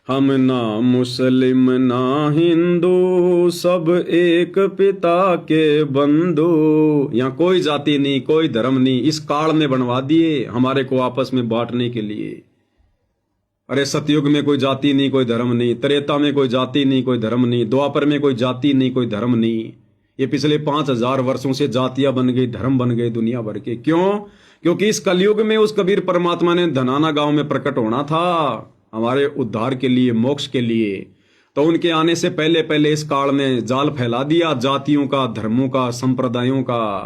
हम ना मुस्लिम ना हिंदू, सब एक पिता के बंधु। यहाँ कोई जाति नहीं, कोई धर्म नहीं, इस काल ने बनवा दिए हमारे को आपस में बांटने के लिए। अरे सतयुग में कोई जाति नहीं, कोई धर्म नहीं, त्रेता में कोई जाति नहीं, कोई धर्म नहीं, द्वापर में कोई जाति नहीं, कोई धर्म नहीं। ये पिछले 5000 वर्षों से जातियां बन गई, धर्म बन गए दुनिया भर के। क्यों? क्योंकि इस कलयुग में उस कबीर परमात्मा ने धनाना गांव में प्रकट होना था हमारे उद्धार के लिए, मोक्ष के लिए। तो उनके आने से पहले पहले इस काल ने जाल फैला दिया जातियों का, धर्मों का, संप्रदायों का।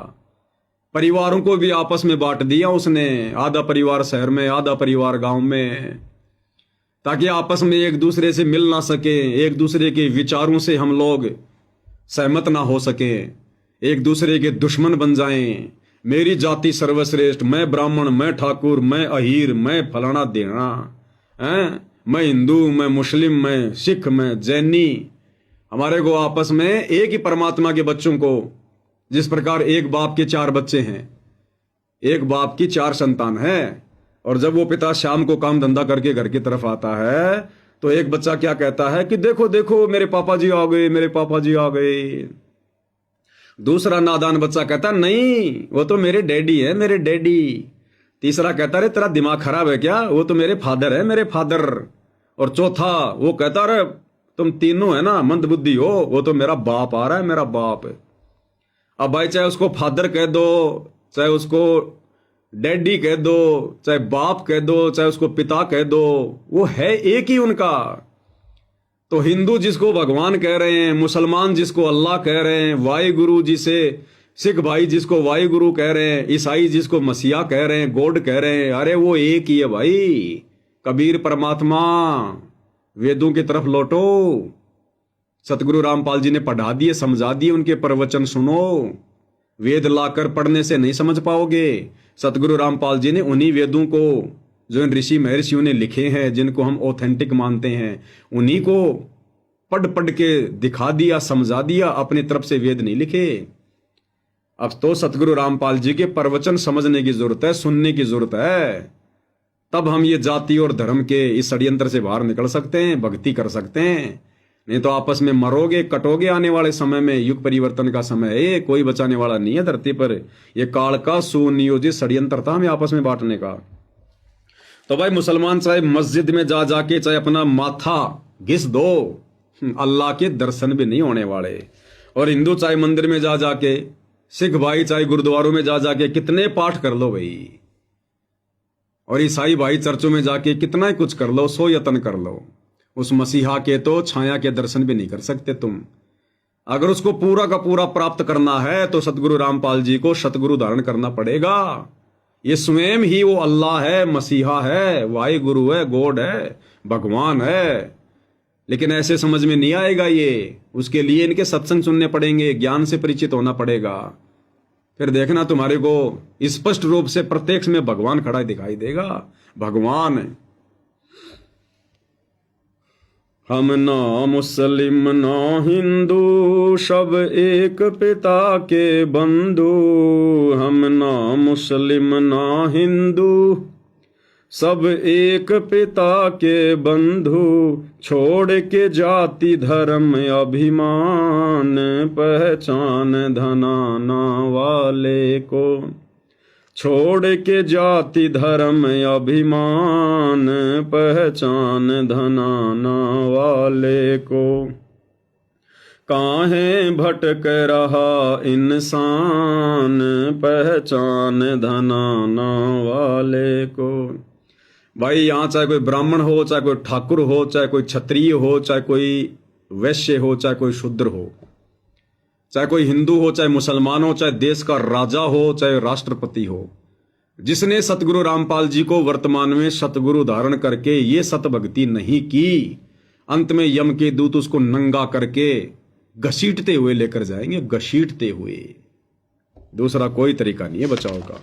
परिवारों को भी आपस में बांट दिया उसने, आधा परिवार शहर में, आधा परिवार गांव में, ताकि आपस में एक दूसरे से मिल ना सके, एक दूसरे के विचारों से हम लोग सहमत ना हो सके, एक दूसरे के दुश्मन बन जाएं। मेरी जाति सर्वश्रेष्ठ, मैं ब्राह्मण, मैं ठाकुर, मैं अहीर, मैं फलाना देना हैं, मैं हिंदू, मैं मुस्लिम, मैं सिख, मैं जैनी। हमारे को आपस में एक ही परमात्मा के बच्चों को, जिस प्रकार एक बाप के 4 बच्चे हैं, एक बाप की 4 संतान है, और जब वो पिता शाम को काम धंधा करके घर की तरफ आता है तो एक बच्चा क्या कहता है कि देखो देखो मेरे पापा जी आ गए, मेरे पापा जी आ गए। दूसरा नादान बच्चा कहता नहीं, वो तो मेरे डैडी है, मेरे डैडी। तीसरा कहता रे तेरा दिमाग खराब है क्या, वो तो मेरे फादर है, मेरे फादर। और चौथा वो कहता रे तुम तीनों है ना मंद बुद्धि हो, वो तो मेरा बाप आ रहा है, मेरा बाप। अब भाई चाहे उसको फादर कह दो, चाहे उसको डैडी कह दो, चाहे बाप कह दो, चाहे उसको पिता कह दो, वो है एक ही उनका। तो हिंदू जिसको भगवान कह रहे हैं, मुसलमान जिसको अल्लाह कह रहे हैं, वाहिगुरु जिसे सिख भाई जिसको वाहिगुरु कह रहे हैं, ईसाई जिसको मसीहा कह रहे हैं, गॉड कह रहे हैं, अरे वो एक ही है भाई, कबीर परमात्मा। वेदों की तरफ लौटो, सतगुरु रामपाल जी ने पढ़ा दिए, समझा दिए, उनके प्रवचन सुनो। वेद लाकर पढ़ने से नहीं समझ पाओगे। सतगुरु रामपाल जी ने उन्हीं वेदों को जो इन ऋषि महर्षियों ने लिखे हैं, जिनको हम ऑथेंटिक मानते हैं, उन्हीं को पढ़ पढ़ के दिखा दिया, समझा दिया, अपनी तरफ से वेद नहीं लिखे। अब तो सतगुरु रामपाल जी के प्रवचन समझने की जरूरत है, सुनने की जरूरत है, तब हम ये जाति और धर्म के इस षड्यंत्र से बाहर निकल सकते हैं, भक्ति कर सकते हैं। नहीं तो आपस में मरोगे, कटोगे। आने वाले समय में युग परिवर्तन का समय है, ये कोई बचाने वाला नहीं है धरती पर। ये काल का सुनियोजित षड्यंत्र था हमें आपस में बांटने का। तो भाई मुसलमान चाहे मस्जिद में जा जाके चाहे अपना माथा घिस दो, अल्लाह के दर्शन भी नहीं होने वाले। और हिंदू चाहे मंदिर में जा जाके, सिख भाई चाहे गुरुद्वारों में जा जाके कितने पाठ कर लो भाई, और ईसाई भाई चर्चों में जाके कितना ही कुछ कर लो, सो यत्न कर लो, उस मसीहा के तो छाया के दर्शन भी नहीं कर सकते तुम। अगर उसको पूरा का पूरा प्राप्त करना है तो सतगुरु रामपाल जी को सतगुरु धारण करना पड़ेगा। ये स्वयं ही वो अल्लाह है, मसीहा है, वाहिगुरु है, गॉड है, भगवान है। लेकिन ऐसे समझ में नहीं आएगा ये, उसके लिए इनके सत्संग सुनने पड़ेंगे, ज्ञान से परिचित होना पड़ेगा। फिर देखना तुम्हारे को स्पष्ट रूप से प्रत्यक्ष में भगवान खड़ा दिखाई देगा। भगवान, हम ना मुस्लिम ना हिंदू, सब एक पिता के बंधु। हम ना मुस्लिम ना हिंदू, सब एक पिता के बंधु। छोड़ के जाति धर्म अभिमान, पहचान धनाना वाले को। छोड़ के जाति धर्म अभिमान, पहचान धनाना वाले को। काहे भटक रहा इंसान, पहचान धनाना वाले को। भाई यहाँ चाहे कोई ब्राह्मण हो, चाहे कोई ठाकुर हो, चाहे कोई क्षत्रिय हो, चाहे कोई वैश्य हो, चाहे कोई शूद्र हो, चाहे कोई हिंदू हो, चाहे मुसलमान हो, चाहे देश का राजा हो, चाहे राष्ट्रपति हो, जिसने सतगुरु रामपाल जी को वर्तमान में सतगुरु धारण करके ये सतभक्ति नहीं की, अंत में यम के दूत उसको नंगा करके घसीटते हुए लेकर जाएंगे, घसीटते हुए। दूसरा कोई तरीका नहीं है बचाव का।